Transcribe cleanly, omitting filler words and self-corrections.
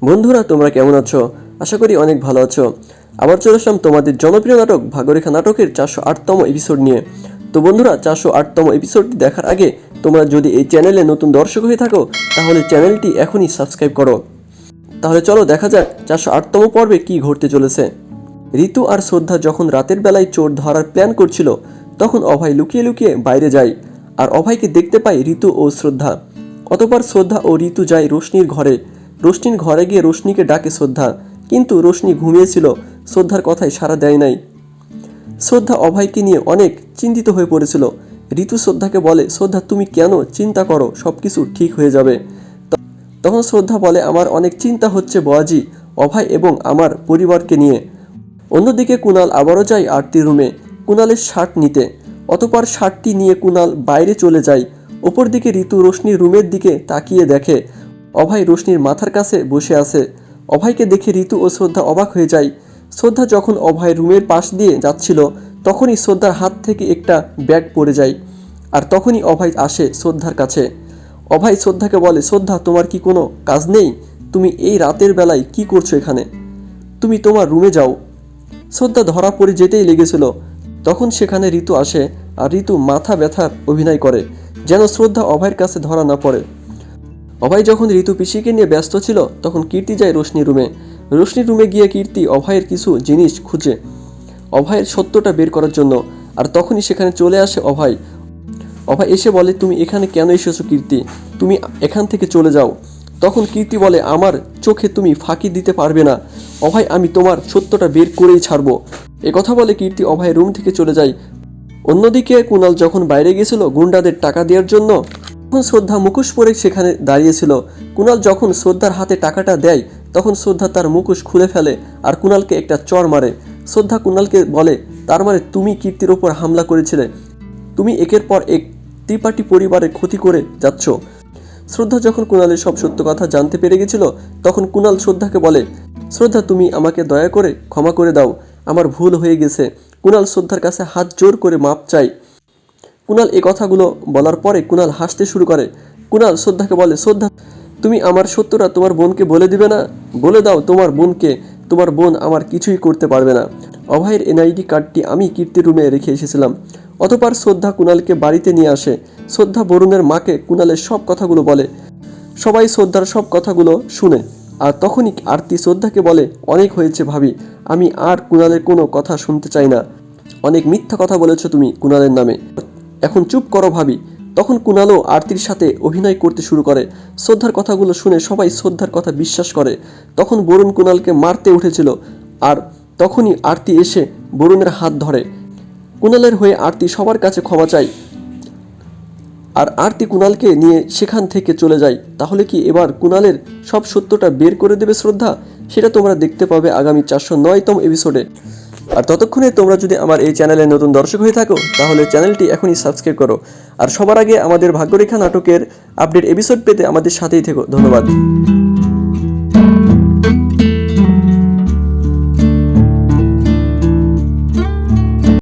বন্ধুরা তোমরা কেমন আছো? আশা করি অনেক ভালো আছো। আবার চলে আসলাম তোমাদের জনপ্রিয় নাটক ভাগ্যরেখা নাটকের 408তম এপিসোড নিয়ে। তো বন্ধুরা 408তম এপিসোডটি দেখার আগে তোমরা যদি এই চ্যানেলে নতুন দর্শক হয়ে থাকো তাহলে চ্যানেলটি এখনই সাবস্ক্রাইব করো। তাহলে চলো দেখা যাক 408তম পর্বে কি ঘটতে চলেছে। ঋতু আর শ্রদ্ধা যখন রাতের বেলায় চোর ধরার প্ল্যান করছিল তখন অভয় লুকিয়ে লুকিয়ে বাইরে যায় আর অভয়কে দেখতে পায় ঋতু ও শ্রদ্ধা। অতঃপর শ্রদ্ধা ও ঋতু যায় রোশনির ঘরে। রোশনির ঘরে গিয়ে রোশনিকে ডাকে শ্রদ্ধা, কিন্তু রোশনি ঘুমিয়েছিল, শ্রদ্ধার কথায় সাড়া দেয় নাই। শ্রদ্ধা অভয়কে নিয়ে অনেক চিন্তিত হয়ে পড়েছিল। ঋতু শ্রদ্ধাকে বলে, শ্রদ্ধা তুমি কেন চিন্তা করো, সব কিছু ঠিক হয়ে যাবে। তখন শ্রদ্ধা বলে, আমার অনেক চিন্তা হচ্ছে বাবাজি, অভয় এবং আমার পরিবারকে নিয়ে। অন্যদিকে কুণাল আবারও যায় আরতির রুমে কুণালের শার্ট নিতে। অতঃপর শার্টটি নিয়ে কুণাল বাইরে চলে যায়। ওপর দিকে ঋতু রোশনির রুমের দিকে তাকিয়ে দেখে অভয় রোশনির মাথার কাছে বসে আছে। অভয়কে দেখে ঋতু ও শ্রদ্ধা অবাক হয়ে যায়। শ্রদ্ধা যখন অভয় রুমের পাশ দিয়ে যাচ্ছিল তখনই শ্রদ্ধার হাত থেকে একটা ব্যাগ পড়ে যায়। আর তখনই অভয় আসে শ্রদ্ধার কাছে। অভয় শ্রদ্ধাকে বলে, শ্রদ্ধা তোমার কি কোনো কাজ নেই? তুমি এই রাতের বেলায় কি করছো এখানে? তুমি তোমার রুমে যাও। শ্রদ্ধা ধরা পড়ে যেতেই লেগেছিল। তখন সেখানে ঋতু আসে আর ঋতু মাথা ব্যথার অভিনয় করে যেন শ্রদ্ধা অভয়ের কাছে ধরা না পড়ে। অভয় যখন ঋতু পিসিকে নিয়ে ব্যস্ত ছিল তখন কীর্তি যায় রোশনির রুমে। রোশনির রুমে গিয়ে কীর্তি অভয়ের কিছু জিনিস খুঁজে অভয়ের সত্যটা বের করার জন্য। আর তখনই সেখানে চলে আসে অভয়। অভয় এসে বলে, তুমি এখানে কেন এসেছো কীর্তি? তুমি এখান থেকে চলে যাও। তখন কীর্তি বলে, আমার চোখে তুমি ফাঁকি দিতে পারবে না অভয়, আমি তোমার সত্যটা বের করেই ছাড়বো। কথা বলে কীর্তি অভয়ের রুম থেকে চলে যায়। অন্যদিকে কুণাল যখন বাইরে গেছিল গুন্ডাদের টাকা দেওয়ার জন্য, তখন শ্রদ্ধা মুখোশ পরে সেখানে দাঁড়িয়েছিল। কুণাল যখন শ্রদ্ধার হাতে টাকাটা দেয় তখন শ্রদ্ধা তার মুখোশ খুলে ফেলে আর কুণালকে একটা চড় মারে। শ্রদ্ধা কুণালকে বলে, তার মানে তুমি কীর্তির ওপর হামলা করেছিলে, তুমি একের পর এক ত্রিপাঠী পরিবারের ক্ষতি করে যাচ্ছ। শ্রদ্ধা যখন কুণালের সব সত্য কথা জানতে পেরে গেছিল তখন কুণাল শ্রদ্ধাকে বলে, শ্রদ্ধা তুমি আমাকে দয়া করে ক্ষমা করে দাও, আমার ভুল হয়ে গেছে। কুণাল শ্রদ্ধার কাছে হাত জোর করে মাপ চায়। কুণাল এই কথাগুলো বলার পরে কুণাল হাসতে শুরু করে। কুণাল শ্রদ্ধাকে বলে, শ্রদ্ধা তুমি আমার সত্যটা তোমার বোনকে বলে দিবে না? বলে দাও তোমার বোনকে, তোমার বোন আমার কিছুই করতে পারবে না। অভয়ের এনআইডি কার্ডটি আমি কীর্তির রুমে রেখে এসেছিলাম। অতঃপর শ্রদ্ধা কুণালকে বাড়িতে নিয়ে আসে। শ্রদ্ধা বরুণের মাকে কুণালের সব কথাগুলো বলে। সবাই শ্রদ্ধার সব কথাগুলো শুনে। আর তখনই আরতি শ্রদ্ধাকে বলে, অনেক হয়েছে ভাবি, আমি আর কুণালের কোনো কথা শুনতে চাই না। অনেক মিথ্যা কথা বলেছো তুমি কুণালের নামে, এখন চুপ করো ভাবি। তখন কুণালও আরতির সাথে অভিনয় করতে শুরু করে। শ্রদ্ধার কথাগুলো শুনে সবাই শ্রদ্ধার কথা বিশ্বাস করে। তখন বরুণ কুণালকে মারতে উঠেছিল আর তখনই আরতি এসে বরুণের হাত ধরে। কুণালের হয়ে আরতি সবার কাছে ক্ষমা চায় আর আরতি কুণালকে নিয়ে সেখান থেকে চলে যায়। তাহলে কি এবার কুণালের সব সত্যটা বের করে দেবে শ্রদ্ধা? সেটা তোমরা দেখতে পাবে আগামী 409তম এপিসোডে। আর ততক্ষণে তোমরা যদি আমার এই চ্যানেলে নতুন দর্শক হয়ে থাকো তাহলে চ্যানেলটি এখনই সাবস্ক্রাইব করো। আর সবার আগে আমাদের ভাগ্যরেখা নাটকের আপডেট এপিসোড পেতে আমাদের সাথেই থেকো। ধন্যবাদ।